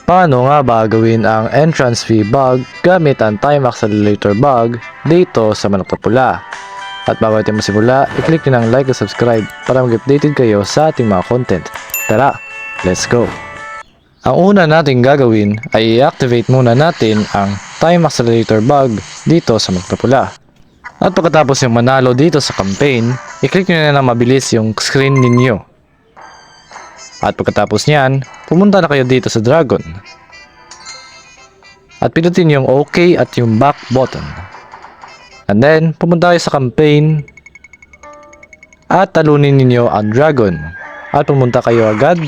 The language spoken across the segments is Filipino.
Paano nga ba gawin ang entrance fee bug gamit ang time accelerator bug dito sa Manok na Pula? At bago natin masimula, i-click nyo ng like at subscribe para mag-updated kayo sa ating mga content. Tara, let's go! Ang una nating gagawin ay i-activate muna natin ang time accelerator bug dito sa Manok na Pula. At pagkatapos yung manalo dito sa campaign, i-click nyo na ng mabilis yung screen ninyo. At pagkatapos niyan, pumunta na kayo dito sa Dragon. At pinutin yung OK at yung back button. And then, pumunta kayo sa campaign. At talunin ninyo ang Dragon. At pumunta kayo agad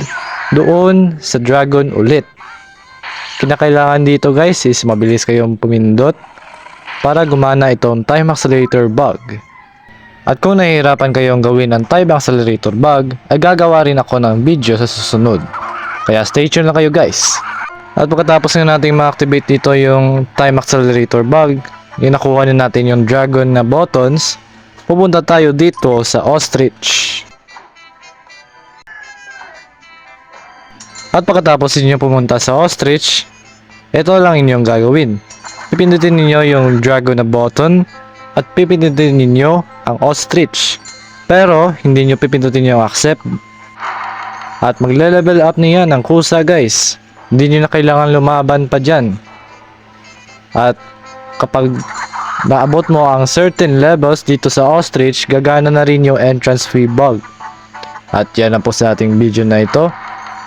doon sa Dragon ulit. Kinakailangan dito guys is mabilis kayong pumindot para gumana itong time accelerator bug. At kung nahihirapan kayong gawin ang time accelerator bug, ay gagawa rin ako ng video sa susunod. Kaya stay tuned lang kayo guys. At pagkatapos na natin ma-activate dito yung time accelerator bug, yung nakuha na natin yung dragon na buttons, pupunta tayo dito sa ostrich. At pagkatapos ninyo pumunta sa ostrich, ito lang inyong gagawin. Pipindutin ninyo yung dragon na button at pipindutin ninyo ang ostrich. Pero hindi nyo pipindutin yung accept. At magle-level up niya ng kusa guys. Hindi nyo na kailangan lumaban pa dyan. At kapag naabot mo ang certain levels dito sa ostrich, gagana na rin yung entrance fee bug. At yan na po sa ating video na ito.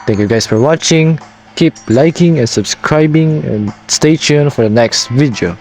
Thank you guys for watching. Keep liking and subscribing and stay tuned for the next video.